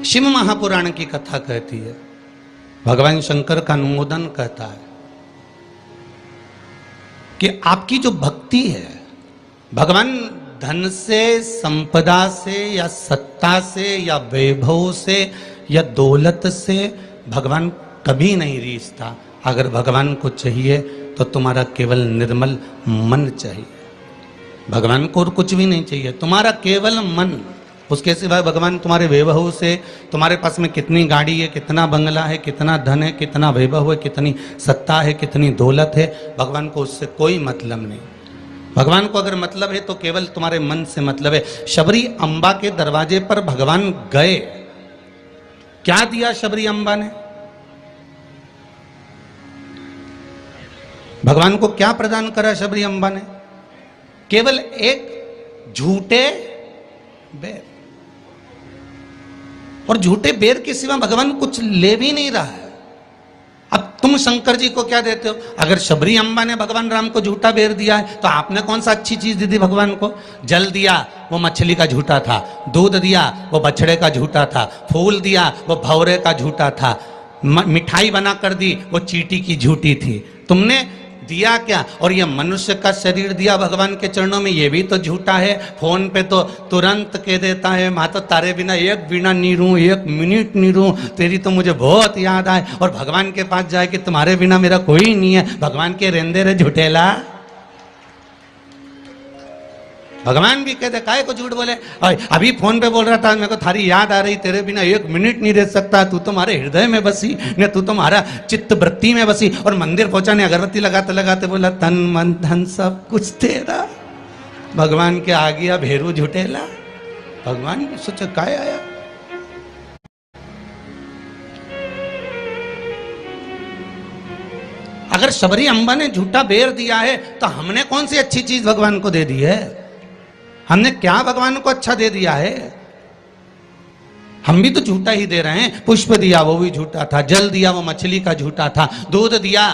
शिव महापुराण की कथा कहती है, भगवान शंकर का अनुमोदन कहता है कि आपकी जो भक्ति है, भगवान धन से, संपदा से या सत्ता से या वैभव से या दौलत से भगवान कभी नहीं रीझता। अगर भगवान को चाहिए तो तुम्हारा केवल निर्मल मन चाहिए, भगवान को और कुछ भी नहीं चाहिए, तुम्हारा केवल मन। उसके सिवाय भगवान तुम्हारे वैभव से, तुम्हारे पास में कितनी गाड़ी है, कितना बंगला है, कितना धन है, कितना वैभव है, कितनी सत्ता है, कितनी दौलत है, भगवान को उससे कोई मतलब नहीं। भगवान को अगर मतलब है तो केवल तुम्हारे मन से मतलब है। शबरी अम्बा के दरवाजे पर भगवान गए, क्या दिया शबरी अम्बा ने? भगवान को क्या प्रदान करा शबरी अम्बा ने? केवल एक झूठे बेर। और झूठे बेर के सिवा भगवान कुछ ले भी नहीं रहा है। अब तुम शंकर जी को क्या देते हो? अगर शबरी अम्बा ने भगवान राम को झूठा बेर दिया है तो आपने कौन सा अच्छी चीज दी थी भगवान को? जल दिया, वो मछली का झूठा था। दूध दिया, वो बछड़े का झूठा था। फूल दिया, वो भौरे का झूठा था। मिठाई बना कर दी, वो चींटी की झूठी थी। तुमने दिया क्या? और ये मनुष्य का शरीर दिया भगवान के चरणों में, ये भी तो झूठा है। फोन पे तो तुरंत कह देता है, माँ तो तारे बिना एक बिना नहीं रहूं, एक मिनट नहीं रहूं, तेरी तो मुझे बहुत याद आए। और भगवान के पास जाए कि तुम्हारे बिना मेरा कोई नहीं है। भगवान के रेंदे रे झूठेला। भगवान भी कहते काहे को झूठ बोले? अभी फोन पे बोल रहा था, मेरे को थारी याद आ रही, तेरे बिना एक मिनट नहीं रह सकता, तू तुम्हारे हृदय में बसी न, तू तुम्हारा चित्त वृत्ति में बसी। और मंदिर पहुंचा ने अगरबत्ती लगाते लगाते बोला, तन मन धन सब कुछ तेरा। भगवान के आ गया भेरू झूठेला। भगवान भी सोचा काय आया। अगर शबरी अम्बा ने झूठा बेर दिया है तो हमने कौन सी अच्छी चीज भगवान को दे दी है? हमने क्या भगवान को अच्छा दे दिया है? हम भी तो झूठा ही दे रहे हैं। पुष्प दिया, वो भी झूठा था। जल दिया, वो मछली का झूठा था। दूध दिया,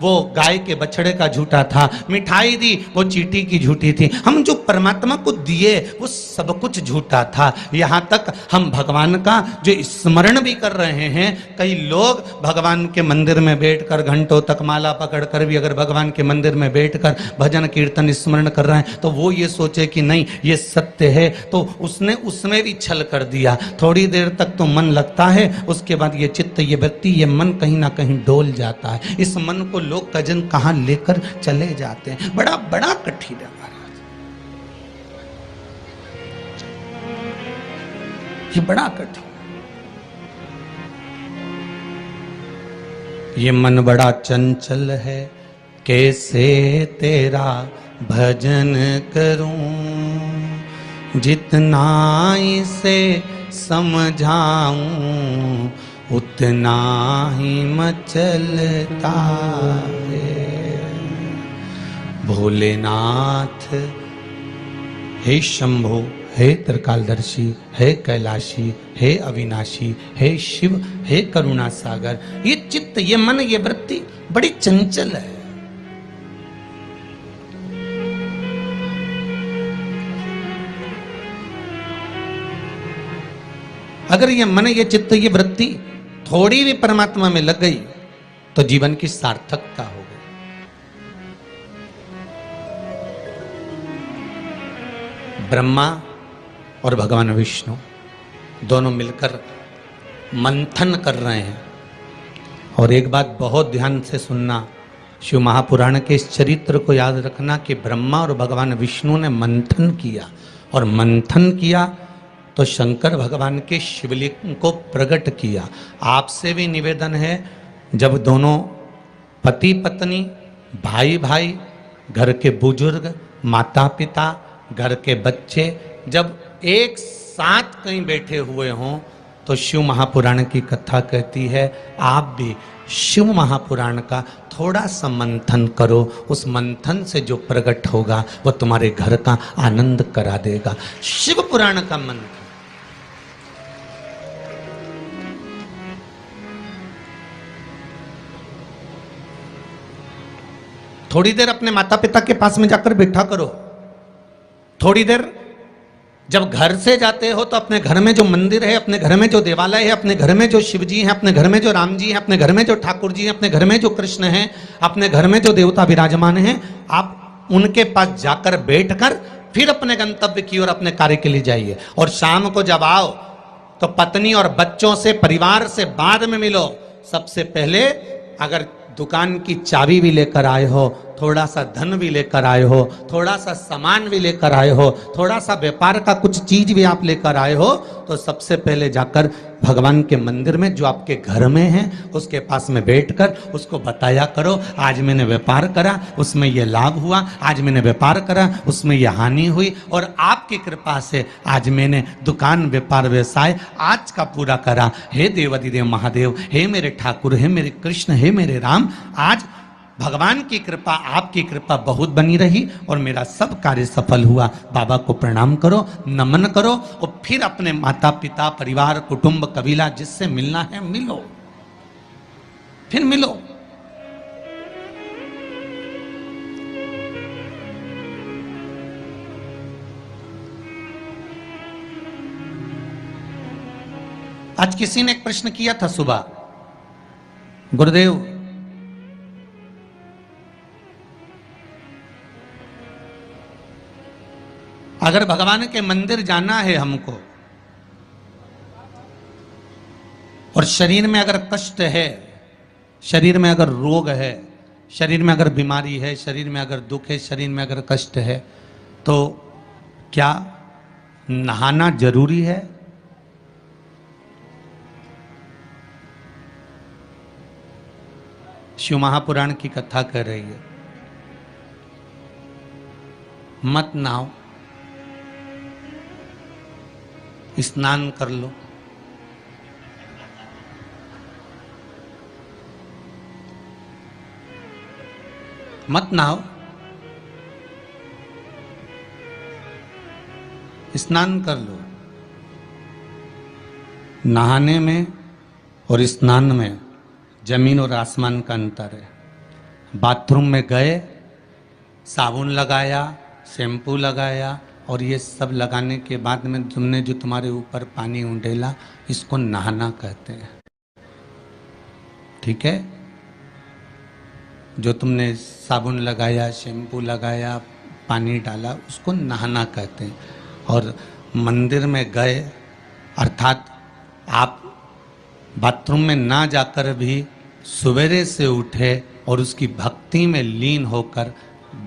वो गाय के बछड़े का झूठा था। मिठाई दी, वो चींटी की झूठी थी। हम जो परमात्मा को दिए वो सब कुछ झूठा था। यहां तक हम भगवान का जो स्मरण भी कर रहे हैं, कई लोग भगवान के मंदिर में बैठकर घंटों तक माला पकड़कर भी अगर भगवान के मंदिर में बैठकर भजन कीर्तन स्मरण कर रहे हैं तो वो ये सोचे कि नहीं ये सत्य है, तो उसने उसमें भी छल कर दिया। थोड़ी देर तक तो मन लगता है, उसके बाद ये चित्त, ये वृत्ति, ये मन कहीं ना कहीं डोल जाता है। इस मन को लोग कजन कहां लेकर चले जाते हैं। बड़ा बड़ा कठिन है महाराज, ये बड़ा कठिन। ये मन बड़ा चंचल है, कैसे तेरा भजन करूं, जितना इसे समझाऊं उतना ही मचलता है। भोलेनाथ हे शंभो, हे त्रिकालदर्शी, हे कैलाशी, हे अविनाशी, हे शिव, हे करुणा सागर। ये चित्त, ये मन, ये वृत्ति बड़ी चंचल है। अगर ये मन, ये चित्त, ये वृत्ति थोड़ी भी परमात्मा में लग गई तो जीवन की सार्थकता हो गई। ब्रह्मा और भगवान विष्णु दोनों मिलकर मंथन कर रहे हैं। और एक बात बहुत ध्यान से सुनना, शिव महापुराण के इस चरित्र को याद रखना कि ब्रह्मा और भगवान विष्णु ने मंथन किया, और मंथन किया तो शंकर भगवान के शिवलिंग को प्रकट किया। आपसे भी निवेदन है, जब दोनों पति पत्नी, भाई भाई, घर के बुजुर्ग, माता पिता, घर के बच्चे जब एक साथ कहीं बैठे हुए हों तो शिव महापुराण की कथा कहती है आप भी शिव महापुराण का थोड़ा सा मंथन करो। उस मंथन से जो प्रकट होगा वो तुम्हारे घर का आनंद करा देगा। शिव पुराण का मंथन। थोड़ी देर अपने माता पिता के पास में जाकर बैठा करो, थोड़ी देर जब घर से जाते हो तो अपने घर में जो मंदिर है, अपने घर में जो देवालय है, अपने घर में जो शिव जी हैं, अपने घर में जो राम जी हैं, अपने घर में जो ठाकुर जी हैं, अपने घर में जो कृष्ण हैं, अपने घर में जो देवता विराजमान हैं, आप उनके पास जाकर बैठकर फिर अपने गंतव्य की ओर अपने कार्य के लिए जाइए। और शाम को जब आओ तो पत्नी और बच्चों से, परिवार से बाद में मिलो। सबसे पहले अगर दुकान की चाबी भी लेकर आए हो, थोड़ा सा धन भी लेकर आए हो, थोड़ा सा सामान भी लेकर आए हो, थोड़ा सा व्यापार का कुछ चीज भी आप लेकर आए हो, तो सबसे पहले जाकर भगवान के मंदिर में जो आपके घर में है उसके पास में बैठकर उसको बताया करो, आज मैंने व्यापार करा उसमें ये लाभ हुआ, आज मैंने व्यापार करा उसमें ये हानि हुई, और आपकी कृपा से आज मैंने दुकान व्यापार व्यवसाय आज का पूरा करा। हे देवाधिदेव महादेव, हे मेरे ठाकुर, हे मेरे कृष्ण, हे मेरे राम, आज भगवान की कृपा, आपकी कृपा बहुत बनी रही और मेरा सब कार्य सफल हुआ। बाबा को प्रणाम करो, नमन करो और फिर अपने माता पिता, परिवार, कुटुंब, कबीला जिससे मिलना है मिलो, फिर मिलो। आज किसी ने एक प्रश्न किया था सुबह, गुरुदेव अगर भगवान के मंदिर जाना है हमको और शरीर में अगर कष्ट है, शरीर में अगर रोग है, शरीर में अगर बीमारी है, शरीर में अगर दुख है, शरीर में अगर कष्ट है, तो क्या नहाना जरूरी है? शिव महापुराण की कथा कर रही है, मत नहाओ, स्नान कर लो। मत नहाओ, स्नान कर लो। नहाने में और स्नान में जमीन और आसमान का अंतर है। बाथरूम में गए, साबुन लगाया, शैम्पू लगाया और ये सब लगाने के बाद में तुमने जो तुम्हारे ऊपर पानी उंडेला, इसको नहाना कहते हैं। ठीक है? जो तुमने साबुन लगाया, शैम्पू लगाया, पानी डाला, उसको नहाना कहते हैं। और मंदिर में गए अर्थात आप बाथरूम में ना जाकर भी सवेरे से उठे और उसकी भक्ति में लीन होकर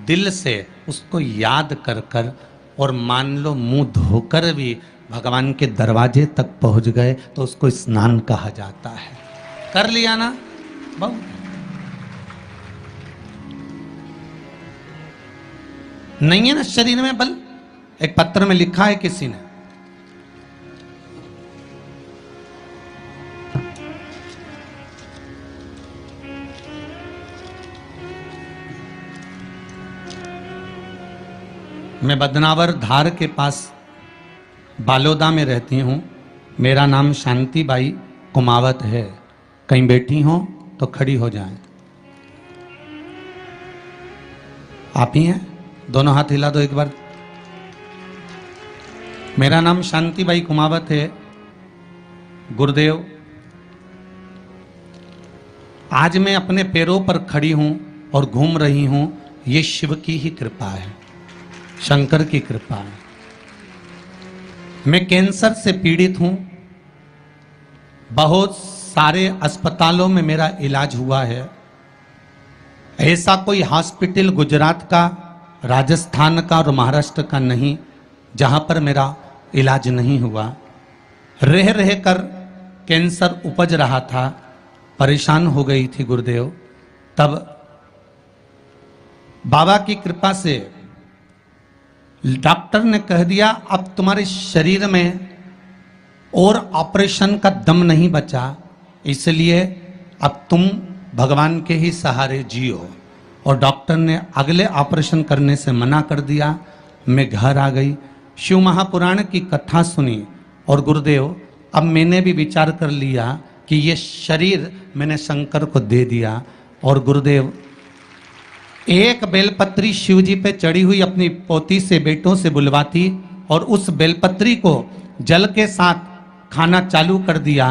दिल से उसको याद कर कर और मान लो मुंह धोकर भी भगवान के दरवाजे तक पहुंच गए तो उसको स्नान कहा जाता है। कर लिया ना? बहुत नहीं है ना शरीर में बल। एक पत्र में लिखा है किसी ने, मैं बदनावर धार के पास बालोदा में रहती हूँ। मेरा नाम शांति बाई कुमावत है। कहीं बैठी हो तो खड़ी हो जाएं। आप ही हैं? दोनों हाथ हिला दो एक बार। मेरा नाम शांति बाई कुमावत है। गुरुदेव, आज मैं अपने पैरों पर खड़ी हूं और घूम रही हूं, ये शिव की ही कृपा है, शंकर की कृपा है। मैं कैंसर से पीड़ित हूं, बहुत सारे अस्पतालों में मेरा इलाज हुआ है। ऐसा कोई हॉस्पिटल गुजरात का, राजस्थान का और महाराष्ट्र का नहीं जहां पर मेरा इलाज नहीं हुआ। रह रह कर कैंसर उपज रहा था, परेशान हो गई थी गुरुदेव। तब बाबा की कृपा से डॉक्टर ने कह दिया अब तुम्हारे शरीर में और ऑपरेशन का दम नहीं बचा, इसलिए अब तुम भगवान के ही सहारे जियो। और डॉक्टर ने अगले ऑपरेशन करने से मना कर दिया। मैं घर आ गई, शिव महापुराण की कथा सुनी और गुरुदेव अब मैंने भी विचार कर लिया कि ये शरीर मैंने शंकर को दे दिया। और गुरुदेव एक बेलपत्री शिव जी पे चढ़ी हुई अपनी पोती से, बेटों से बुलवाती और उस बेलपत्री को जल के साथ खाना चालू कर दिया,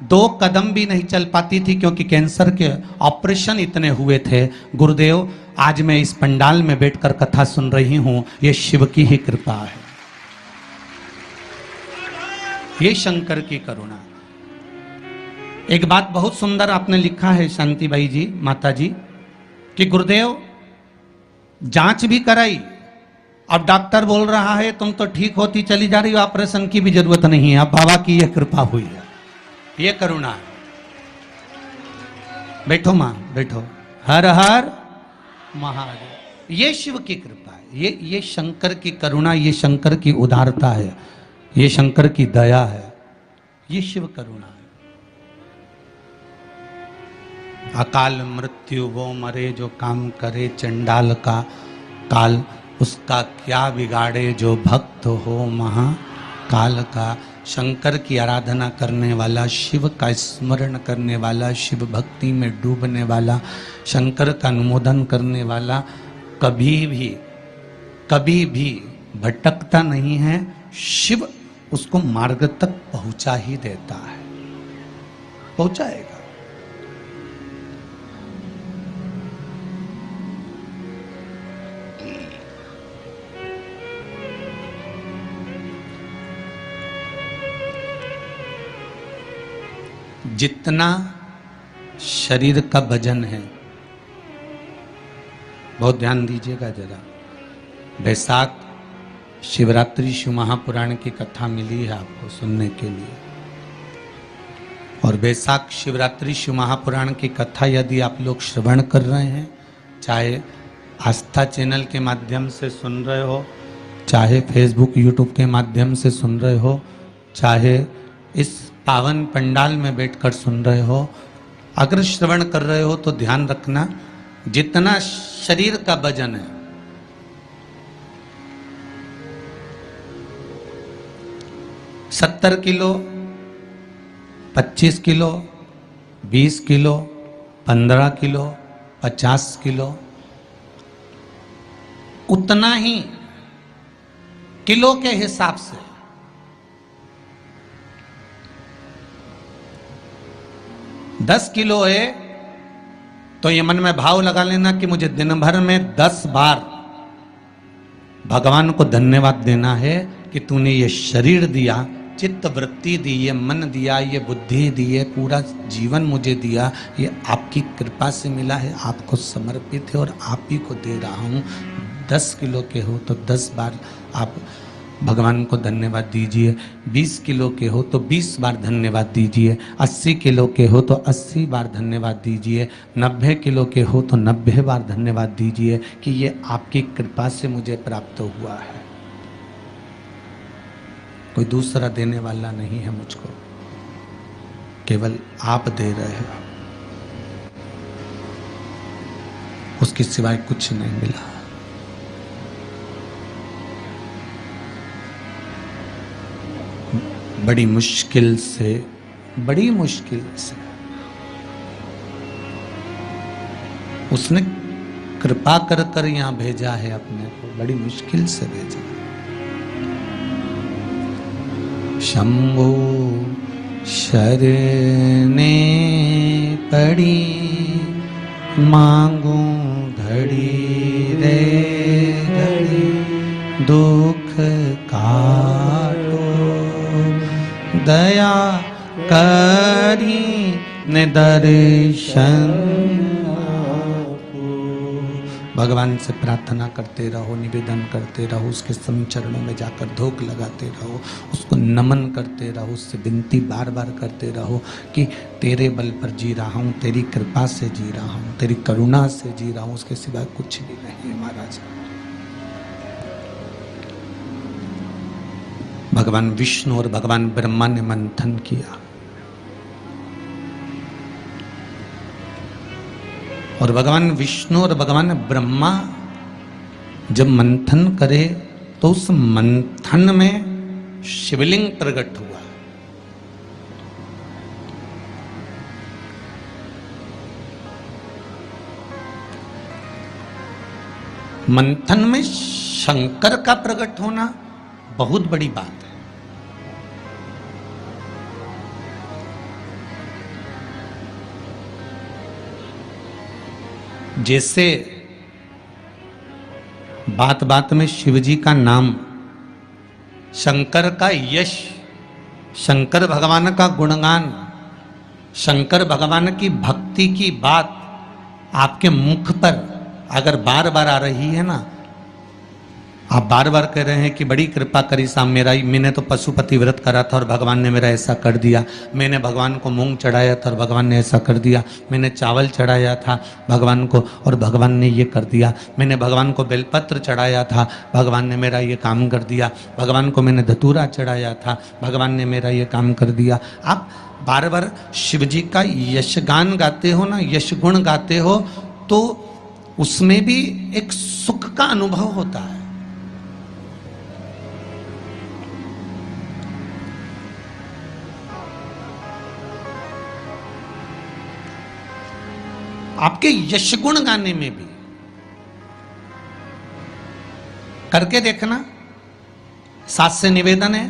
2 कदम भी नहीं चल पाती थी क्योंकि कैंसर के ऑपरेशन इतने हुए थे। गुरुदेव, आज मैं इस पंडाल में बैठकर कथा सुन रही हूं, ये शिव की ही कृपा है, ये शंकर की करुणा। एक बात बहुत सुंदर आपने लिखा है शांतिबाई जी, माता जी, कि गुरुदेव जांच भी कराई, अब डॉक्टर बोल रहा है तुम तो ठीक होती चली जा रही हो, ऑपरेशन की भी जरूरत नहीं है। अब बाबा की यह कृपा हुई है, ये करुणा है। बैठो मां, बैठो। हर हर महादेव। ये शिव की कृपा है, ये शंकर की करुणा, ये शंकर की उदारता है, ये शंकर की दया है, ये शिव करुणा है। अकाल मृत्यु वो मरे जो काम करे, चंडाल का काल उसका क्या बिगाड़े, जो भक्त हो महाकाल का। शंकर की आराधना करने वाला, शिव का स्मरण करने वाला, शिव भक्ति में डूबने वाला, शंकर का अनुमोदन करने वाला कभी भी भटकता नहीं है। शिव उसको मार्ग तक पहुंचा ही देता है, पहुंचाएगा। जितना शरीर का वजन है, बहुत ध्यान दीजिएगा जरा। बैसाख शिवरात्रि शिव महापुराण की कथा मिली है आपको सुनने के लिए, और बैसाख शिवरात्रि शिव महापुराण की कथा यदि आप लोग श्रवण कर रहे हैं, चाहे आस्था चैनल के माध्यम से सुन रहे हो, चाहे फेसबुक यूट्यूब के माध्यम से सुन रहे हो, चाहे इस पावन पंडाल में बैठकर सुन रहे हो, अगर श्रवण कर रहे हो तो ध्यान रखना, जितना शरीर का वजन है, 70 kilo, 25 kilo, 20 kilo, 15 kilo, 50 kilo, उतना ही किलो के हिसाब से 10 किलो है तो ये मन में भाव लगा लेना कि मुझे दिन भर में 10 बार भगवान को धन्यवाद देना है कि तूने ये शरीर दिया, चित्त वृत्ति दी, ये मन दिया, ये बुद्धि दी, ये पूरा जीवन मुझे दिया, ये आपकी कृपा से मिला है, आपको समर्पित है और आप ही को दे रहा हूँ। 10 किलो के हो तो 10 बार आप भगवान को धन्यवाद दीजिए, 20 किलो के हो तो 20 बार धन्यवाद दीजिए, 80 किलो के हो तो 80 बार धन्यवाद दीजिए, 90 किलो के हो तो 90 बार धन्यवाद दीजिए कि ये आपकी कृपा से मुझे प्राप्त हुआ है, कोई दूसरा देने वाला नहीं है मुझको, केवल आप दे रहे हो, उसके सिवाय कुछ नहीं मिला। बड़ी मुश्किल से उसने कृपा कर कर यहां भेजा है अपने को, बड़ी मुश्किल से भेजा। शंभो शरणे पड़ी, मांगू घड़ी रे घड़ी, दुख काटो दया करी ने दर्शन। भगवान से प्रार्थना करते रहो, निवेदन करते रहो, उसके सम चरणों में जाकर धोख लगाते रहो, उसको नमन करते रहो, उससे विनती बार बार करते रहो कि तेरे बल पर जी रहा हूँ, तेरी कृपा से जी रहा हूँ, तेरी करुणा से जी रहा हूँ, उसके सिवाय कुछ भी नहीं है महाराज। भगवान विष्णु और भगवान ब्रह्मा ने मंथन किया और भगवान विष्णु और भगवान ब्रह्मा जब मंथन करे तो उस मंथन में शिवलिंग प्रकट हुआ। मंथन में शंकर का प्रकट होना बहुत बड़ी बात है। जैसे बात बात में शिवजी का नाम, शंकर का यश, शंकर भगवान का गुणगान, शंकर भगवान की भक्ति की बात आपके मुख पर अगर बार बार आ रही है ना, आप बार बार कह रहे हैं कि बड़ी कृपा करी साहब, मैंने तो पशुपति व्रत करा था और भगवान ने मेरा ऐसा कर दिया, मैंने भगवान को मूंग चढ़ाया था और भगवान ने ऐसा कर दिया, मैंने चावल चढ़ाया था भगवान को और भगवान ने ये कर दिया, मैंने भगवान को बेलपत्र चढ़ाया था, भगवान ने मेरा ये काम कर दिया, भगवान को मैंने धतूरा चढ़ाया था, भगवान ने मेरा ये काम कर दिया। आप बार बार शिव जी का यशगान गाते हो ना, यश गुण गाते हो, तो उसमें भी एक सुख का अनुभव होता है। आपके यश गुण गाने में भी करके देखना। सास से निवेदन है,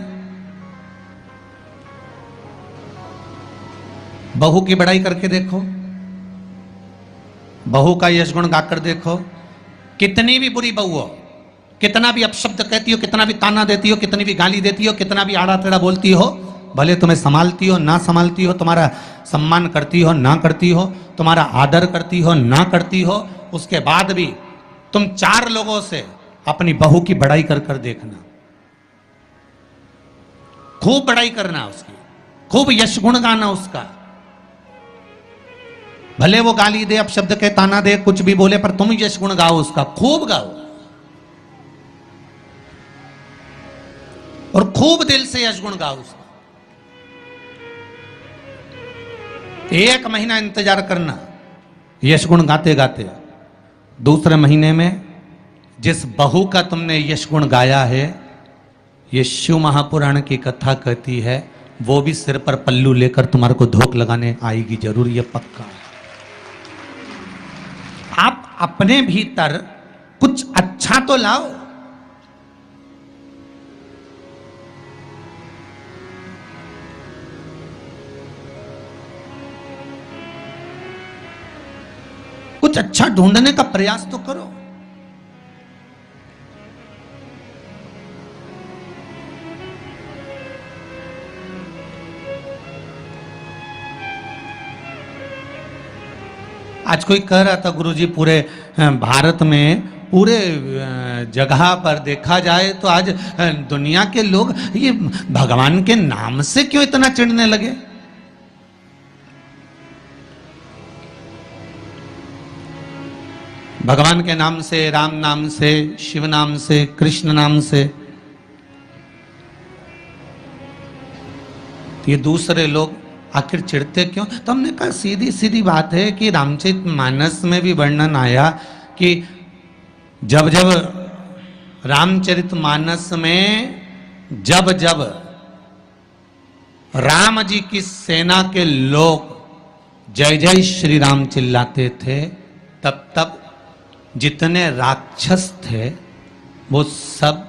बहू की बड़ाई करके देखो, बहू का यश गुण गाकर देखो। कितनी भी बुरी बहू हो, कितना भी अपशब्द कहती हो, कितना भी ताना देती हो, कितनी भी गाली देती हो, कितना भी आड़ा टेढ़ा बोलती हो, भले तुम्हें संभालती हो ना संभालती हो, तुम्हारा सम्मान करती हो ना करती हो, तुम्हारा आदर करती हो ना करती हो, उसके बाद भी तुम 4 लोगों से अपनी बहू की बड़ाई कर कर देखना। खूब बड़ाई करना उसकी, खूब यश गुण गाना उसका। भले वो गाली दे, अपशब्द के ताना दे, कुछ भी बोले, पर तुम यश गुण गाओ उसका, खूब गाओ और खूब दिल से यश गुण गाओ उसका। 1 महीना इंतजार करना यश गुण गाते गाते। दूसरे महीने में जिस बहू का तुमने यश गुण गाया है, ये शिव महापुराण की कथा कहती है, वो भी सिर पर पल्लू लेकर तुम्हारे को धोख लगाने आएगी जरूर, ये पक्का। आप अपने भीतर कुछ अच्छा तो लाओ। कुछ अच्छा ढूंढने का प्रयास तो करो। आज कोई कह रहा था गुरुजी, पूरे भारत में, पूरे जगह पर देखा जाए तो आज दुनिया के लोग ये भगवान के नाम से क्यों इतना चिढ़ने लगे। भगवान के नाम से, राम नाम से, शिव नाम से, कृष्ण नाम से, ये दूसरे लोग आखिर चिढ़ते क्यों? तो हमने कहा सीधी सीधी बात है कि रामचरितमानस में भी वर्णन आया कि जब जब रामचरितमानस में जब जब राम जी की सेना के लोग जय जय श्री राम चिल्लाते थे, तब तब जितने राक्षस थे वो सब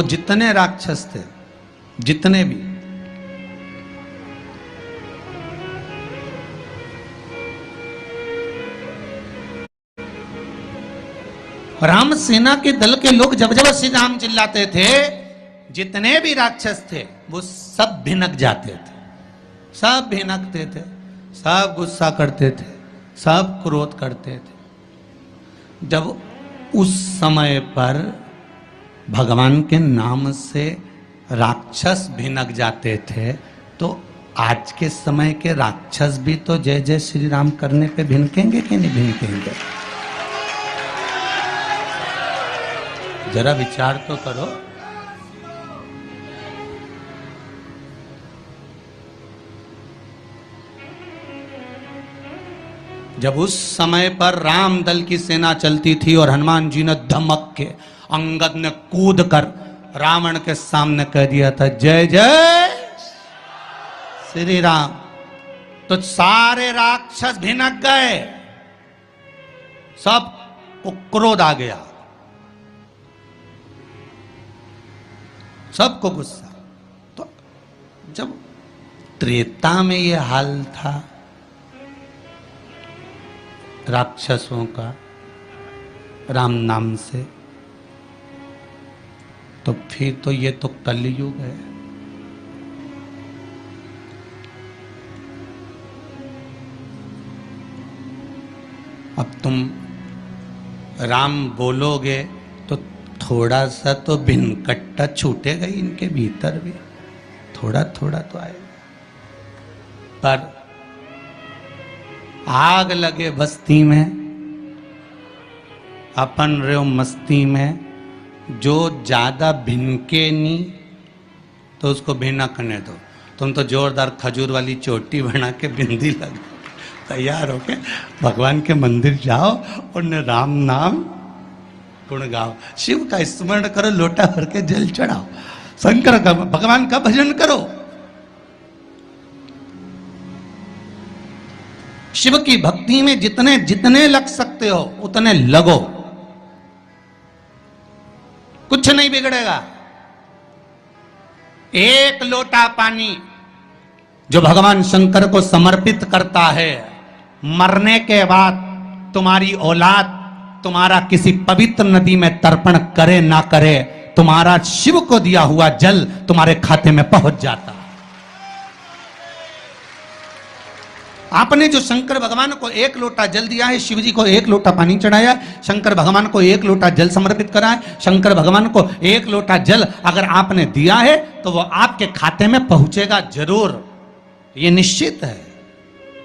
जितने राक्षस थे, जितने भी, राम सेना के दल के लोग जब जब श्री राम चिल्लाते थे, जितने भी राक्षस थे वो सब भिनक जाते थे, सब भिनकते थे, सब गुस्सा करते थे, सब क्रोध करते थे। जब उस समय पर भगवान के नाम से राक्षस भिनक जाते थे, तो आज के समय के राक्षस भी तो जय जय श्री राम करने पे भिनकेंगे कि नहीं भिनकेंगे? जरा विचार तो करो। जब उस समय पर राम दल की सेना चलती थी और हनुमान जी ने धमक के, अंगद ने कूद कर रावण के सामने कह दिया था जय जय श्री राम, तो सारे राक्षस भिनक गए, सब को क्रोध आ गया, सबको गुस्सा। तो जब त्रेता में ये हाल था राक्षसों का राम नाम से, तो फिर तो ये तो कलयुग है। अब तुम राम बोलोगे तो थोड़ा सा तो भिनकट्टा छूटेगा ही इनके भीतर भी, थोड़ा थोड़ा तो आएगा। पर आग लगे बस्ती में, अपन रहो मस्ती में, जो ज्यादा भिनके नहीं तो उसको भिनकने दो। तुम तो जोरदार खजूर वाली चोटी बना के बिंदी लगा तैयार होके भगवान के मंदिर जाओ और राम नाम गुण गाओ, शिव का स्मरण करो, लोटा भर के जल चढ़ाओ, शंकर का भगवान का भजन करो। शिव की भक्ति में जितने जितने लग सकते हो उतने लगो, कुछ नहीं बिगड़ेगा। एक लोटा पानी जो भगवान शंकर को समर्पित करता है, मरने के बाद तुम्हारी औलाद तुम्हारा किसी पवित्र नदी में तर्पण करे ना करे, तुम्हारा शिव को दिया हुआ जल तुम्हारे खाते में पहुंच जाता। आपने जो शंकर भगवान को एक लोटा जल दिया है, शिव जी को एक लोटा पानी चढ़ाया, शंकर भगवान को एक लोटा जल समर्पित करा है, शंकर भगवान को एक लोटा जल अगर आपने दिया है तो वो आपके खाते में पहुंचेगा जरूर, ये निश्चित है,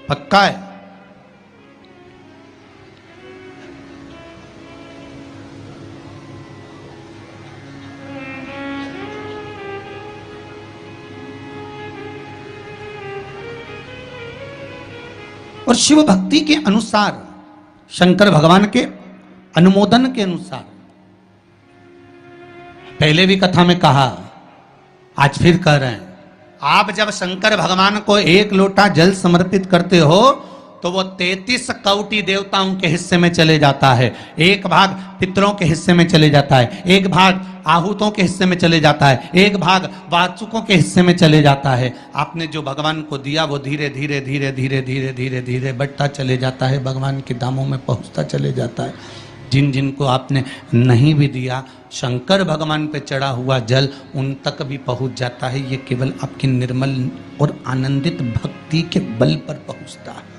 पक्का है। और शिव भक्ति के अनुसार, शंकर भगवान के अनुमोदन के अनुसार, पहले भी कथा में कहा, आज फिर कह रहे हैं, आप जब शंकर भगवान को एक लोटा जल समर्पित करते हो तो वो 33 कौटि देवताओं के हिस्से में चले जाता है, एक भाग पितरों के हिस्से में चले जाता है, एक भाग आहूतों के हिस्से में चले जाता है, एक भाग वाचुकों के हिस्से में चले जाता है। आपने जो भगवान को दिया वो धीरे धीरे धीरे धीरे धीरे धीरे धीरे बढ़ता चले जाता है, भगवान के दामों में पहुंचता चले जाता है। जिन जिनको आपने नहीं भी दिया, शंकर भगवान पे चढ़ा हुआ जल उन तक भी पहुंच जाता है। ये केवल आपकी निर्मल और आनंदित भक्ति के बल पर पहुंचता है,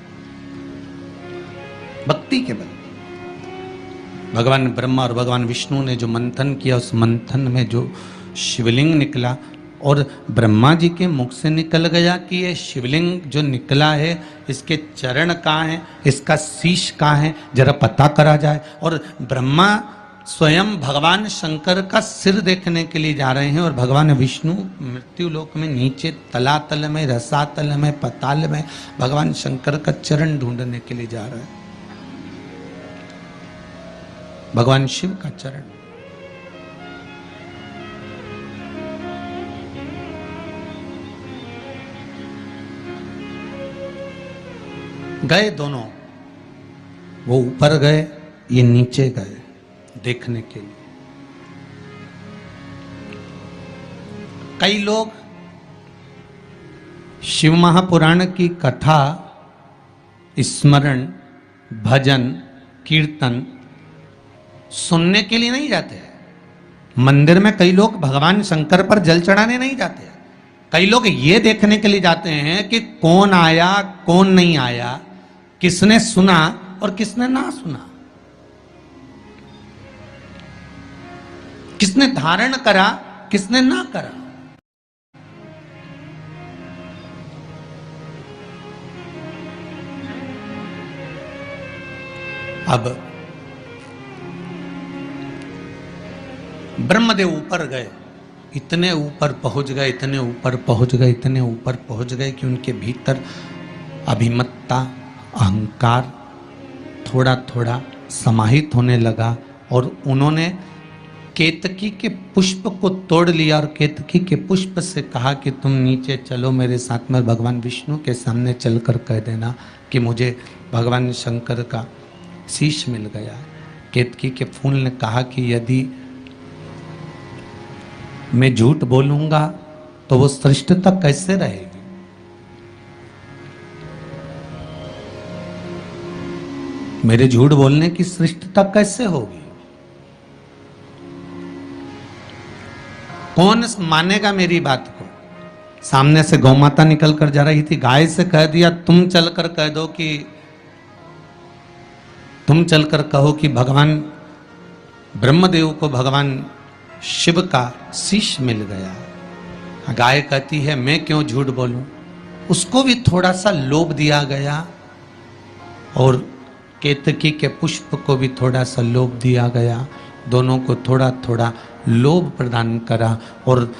भक्ति के बल। भगवान ब्रह्मा और भगवान विष्णु ने जो मंथन किया, उस मंथन में जो शिवलिंग निकला और ब्रह्मा जी के मुख से निकल गया कि ये शिवलिंग जो निकला है इसके चरण कहाँ हैं, इसका शीश कहाँ है, जरा पता करा जाए। और ब्रह्मा स्वयं भगवान शंकर का सिर देखने के लिए जा रहे हैं और भगवान विष्णु मृत्यु लोक में नीचे तलातल में, रसातल में, पताल में भगवान शंकर का चरण ढूंढने के लिए जा रहे हैं, भगवान शिव का चरण। गए दोनों, वो ऊपर गए, ये नीचे गए देखने के लिए। कई लोग शिव महापुराण की कथा, स्मरण, भजन, कीर्तन सुनने के लिए नहीं जाते हैं। मंदिर में कई लोग भगवान शंकर पर जल चढ़ाने नहीं जाते। कई लोग ये देखने के लिए जाते हैं कि कौन आया कौन नहीं आया, किसने सुना और किसने ना सुना, किसने धारण करा किसने ना करा। अब ब्रह्मदेव ऊपर गए, इतने ऊपर पहुंच गए, इतने ऊपर पहुंच गए, इतने ऊपर पहुंच गए कि उनके भीतर अभिमत्ता, अहंकार थोड़ा थोड़ा समाहित होने लगा और उन्होंने केतकी के पुष्प को तोड़ लिया और केतकी के पुष्प से कहा कि तुम नीचे चलो मेरे साथ में, भगवान विष्णु के सामने चलकर कह देना कि मुझे भगवान शंकर का शीश मिल गया। केतकी के फूल ने कहा कि यदि मैं झूठ बोलूंगा तो वो श्रेष्ठता कैसे रहेगी? मेरे झूठ बोलने की श्रेष्ठता कैसे होगी? कौन मानेगा मेरी बात को? सामने से गौ माता निकल कर जा रही थी, गाय से कह दिया तुम चलकर कह दो कि तुम चलकर कहो कि भगवान ब्रह्मदेव को भगवान शिव का शीश मिल गया। गाय कहती है मैं क्यों झूठ बोलूं? उसको भी थोड़ा सा लोभ दिया गया और केतकी के पुष्प को भी थोड़ा सा लोभ दिया गया। दोनों को थोड़ा थोड़ा लोभ प्रदान करा। और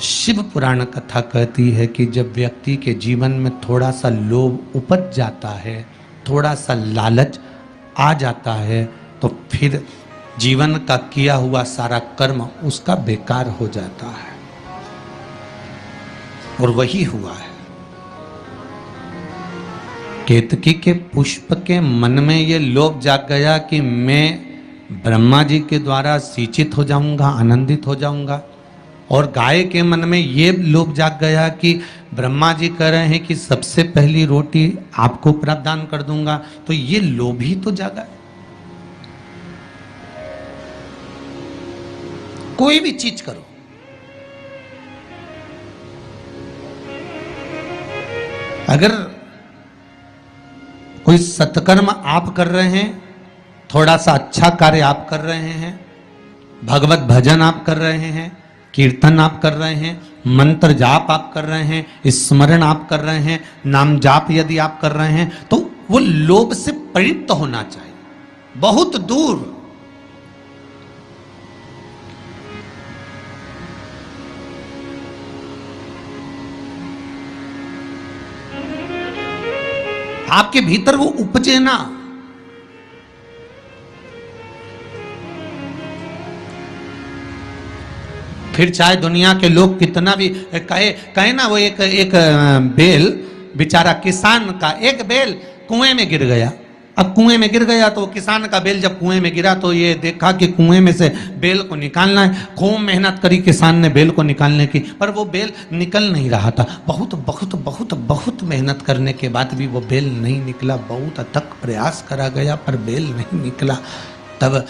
शिव पुराण कथा कहती है कि जब व्यक्ति के जीवन में थोड़ा सा लोभ उपज जाता है, थोड़ा सा लालच आ जाता है, तो फिर जीवन का किया हुआ सारा कर्म उसका बेकार हो जाता है। और वही हुआ है। केतकी के पुष्प के मन में ये लोभ जाग गया कि मैं ब्रह्मा जी के द्वारा सिंचित हो जाऊंगा, आनंदित हो जाऊंगा। और गाय के मन में ये लोभ जाग गया कि ब्रह्मा जी कह रहे हैं कि सबसे पहली रोटी आपको प्रदान कर दूंगा, तो ये लोभ ही तो जागा। कोई भी चीज करो, अगर कोई सत्कर्म आप कर रहे हैं, थोड़ा सा अच्छा कार्य आप कर रहे हैं, भगवत भजन आप कर रहे हैं, कीर्तन आप कर रहे हैं, मंत्र जाप आप कर रहे हैं, स्मरण आप कर रहे हैं, नाम जाप यदि आप कर रहे हैं, तो वो लोभ से परित होना चाहिए, बहुत दूर। आपके भीतर वो उपजे ना। फिर चाहे दुनिया के लोग कितना भी कहे ना, वो एक बेल बेचारा किसान का एक बेल कुएं में गिर गया। अब कुएं में गिर गया तो किसान का बेल जब कुएं में गिरा तो ये देखा कि कुएं में से बेल को निकालना है। खूब मेहनत करी किसान ने बेल को निकालने की, पर वो बेल निकल नहीं रहा था। बहुत बहुत बहुत बहुत मेहनत करने के बाद भी वो बेल नहीं निकला। बहुत अथक प्रयास करा गया पर बेल नहीं निकला। तब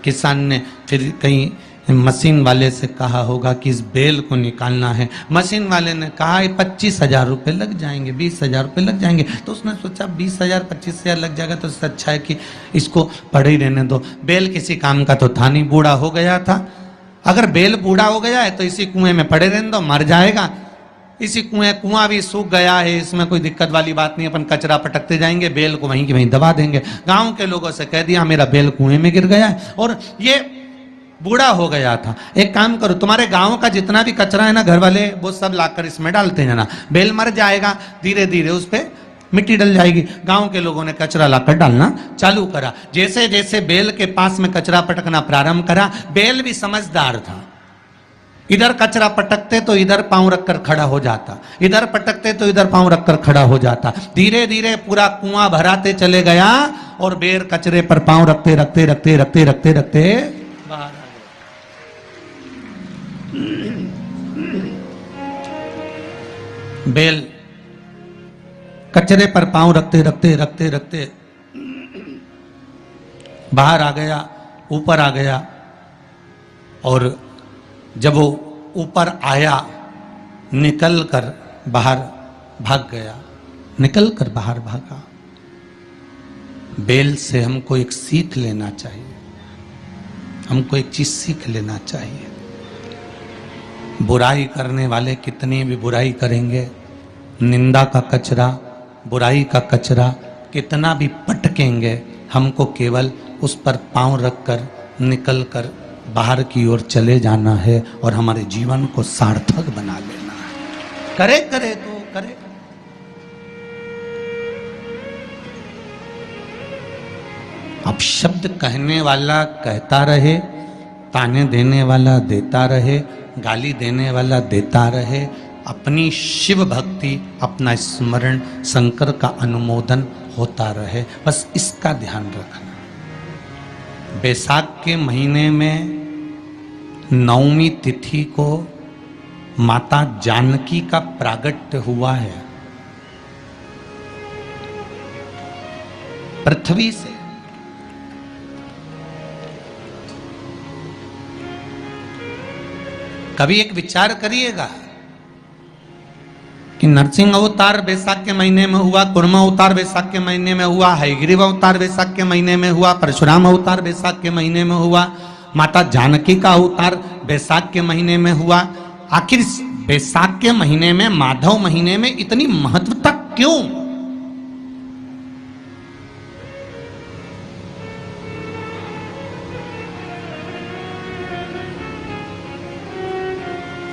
किसान ने फिर कहीं मशीन वाले से कहा होगा कि इस बेल को निकालना है। मशीन वाले ने कहा 25,000 रुपये लग जाएंगे, 20,000 रुपये लग जाएंगे। तो उसने सोचा 20,000 25,000 लग जाएगा तो इससे अच्छा है कि इसको पड़े ही रहने दो। बेल किसी काम का तो था नहीं, बूढ़ा हो गया था। अगर बेल बूढ़ा हो गया है तो इसी कुएं में पड़े रहने दो, मर जाएगा। इसी कुआं भी सूख गया है, इसमें कोई दिक्कत वाली बात नहीं, अपन कचरा पटकते जाएंगे, बेल को वहीं की वहीं दबा देंगे। गाँव के लोगों से कह दिया मेरा बेल कुएं में गिर गया है और ये बूढ़ा हो गया था। एक काम करो, तुम्हारे गांव का जितना भी कचरा है ना, घर वाले वो सब लाकर इसमें डालते हैं ना, बेल मर जाएगा, धीरे धीरे उस पे मिट्टी डल जाएगी। गांव के लोगों ने कचरा लाकर डालना चालू करा। जैसे जैसे बेल के पास में कचरा पटकना प्रारंभ करा, बेल भी समझदार था। इधर कचरा पटकते तो इधर पांव रखकर खड़ा हो जाता, इधर पटकते तो इधर पांव रखकर खड़ा हो जाता। धीरे धीरे पूरा कुआं भराते चले गया और बेल कचरे पर पांव रखते रखते रखते रखते रखते रखते बाहर। बेल कचरे पर पांव रखते रखते रखते रखते बाहर आ गया, ऊपर आ गया। और जब वो ऊपर आया, निकल कर बाहर भाग गया, निकल कर बाहर भागा। बेल से हमको एक सीख लेना चाहिए, हमको एक चीज सीख लेना चाहिए। बुराई करने वाले कितनी भी बुराई करेंगे, निंदा का कचरा, बुराई का कचरा कितना भी पटकेंगे, हमको केवल उस पर पांव रखकर निकल कर बाहर की ओर चले जाना है और हमारे जीवन को सार्थक बना लेना है। करे करे तो करे। अब शब्द कहने वाला कहता रहे, ताने देने वाला देता रहे, गाली देने वाला देता रहे। अपनी शिव भक्ति, अपना स्मरण, शंकर का अनुमोदन होता रहे, बस इसका ध्यान रखना। बैसाख के महीने में नवमी तिथि को माता जानकी का प्रागट्य हुआ है पृथ्वी से। कभी एक विचार करिएगा कि नरसिंह अवतार बैसाख के महीने में हुआ, कुर्म अवतार बैसाख के महीने में हुआ, हयग्रीव अवतार बैसाख के महीने में हुआ, परशुराम अवतार बैसाख के महीने में हुआ, माता जानकी का अवतार बैसाख के महीने में हुआ। आखिर बैसाख के महीने में, माधव महीने में इतनी महत्वता क्यों?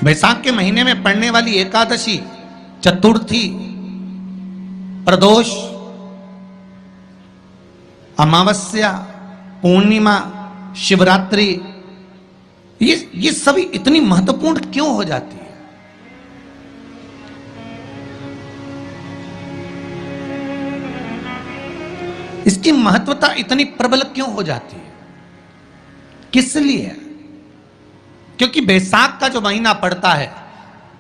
बैसाख के महीने में पड़ने वाली एकादशी, चतुर्थी, प्रदोष, अमावस्या, पूर्णिमा, शिवरात्रि, ये सभी इतनी महत्वपूर्ण क्यों हो जाती है? इसकी महत्वता इतनी प्रबल क्यों हो जाती है? किस लिए? क्योंकि बैसाख का जो महीना पड़ता है,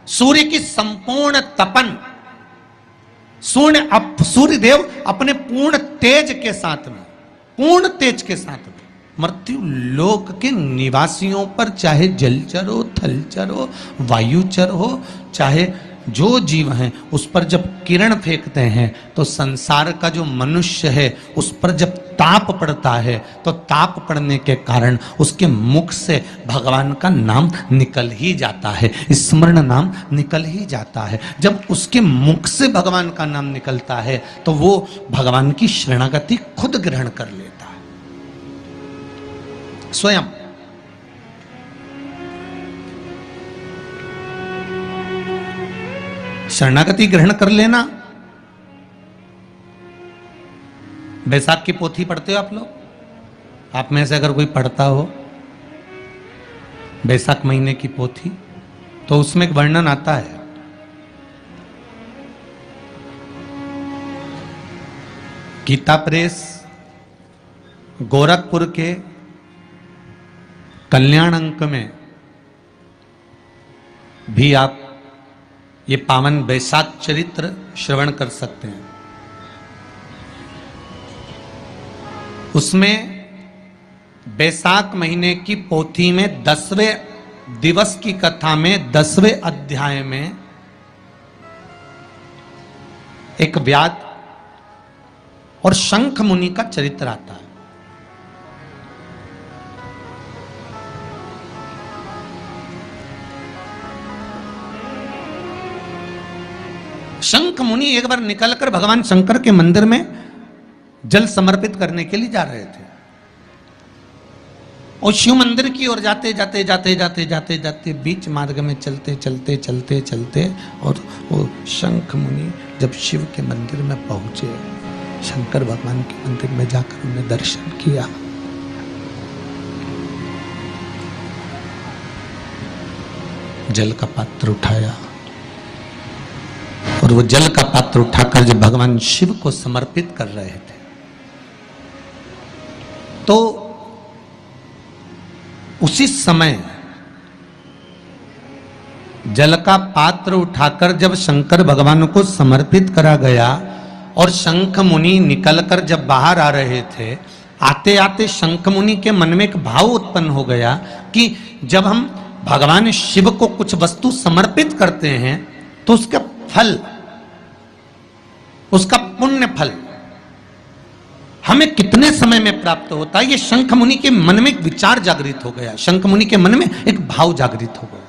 सूर्य की संपूर्ण तपन, सूर्य देव अपने पूर्ण तेज के साथ में, पूर्ण तेज के साथ में मृत्यु लोक के निवासियों पर, चाहे जलचर हो, थलचर हो, वायुचर हो, चाहे जो जीव हैं, उस पर जब किरण फेंकते हैं तो संसार का जो मनुष्य है उस पर जब ताप पड़ता है तो ताप पड़ने के कारण उसके मुख से भगवान का नाम निकल ही जाता है, स्मरण नाम निकल ही जाता है। जब उसके मुख से भगवान का नाम निकलता है तो वो भगवान की शरणागति खुद ग्रहण कर लेता है स्वयं। शरणागति ग्रहण कर लेना। बैसाख की पोथी पढ़ते हो आप लोग? आप में से अगर कोई पढ़ता हो बैसाख महीने की पोथी, तो उसमें एक वर्णन आता है, गीता प्रेस गोरखपुर के कल्याण अंक में भी आप ये पावन बैसाख चरित्र श्रवण कर सकते हैं। उसमें बैसाख महीने की पोथी में 10वें दिवस की कथा में 10वें अध्याय में एक व्याध और शंख मुनि का चरित्र आता है। शंख मुनि एक बार निकलकर भगवान शंकर के मंदिर में जल समर्पित करने के लिए जा रहे थे और शिव मंदिर की ओर जाते जाते जाते जाते जाते जाते बीच मार्ग में चलते चलते चलते चलते और वो शंख मुनि जब शिव के मंदिर में पहुंचे, शंकर भगवान के मंदिर में जाकर उन्हें दर्शन किया, जल का पात्र उठाया और वो जल का पात्र उठाकर जब भगवान शिव को समर्पित कर रहे थे तो उसी समय जल का पात्र उठाकर जब शंकर भगवान को समर्पित करा गया और शंख मुनि निकलकर जब बाहर आ रहे थे, आते आते शंख मुनि के मन में एक भाव उत्पन्न हो गया कि जब हम भगवान शिव को कुछ वस्तु समर्पित करते हैं तो उसका फल, उसका पुण्य फल हमें कितने समय में प्राप्त होता है। ये शंख मुनि के मन में एक विचार जागृत हो गया, शंख मुनि के मन में एक भाव जागृत हो गया।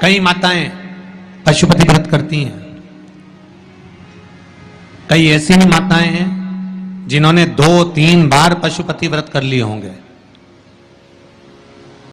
कई माताएं पशुपति व्रत करती हैं, कई ऐसी भी माताएं हैं जिन्होंने 2-3 बार पशुपति व्रत कर लिए होंगे।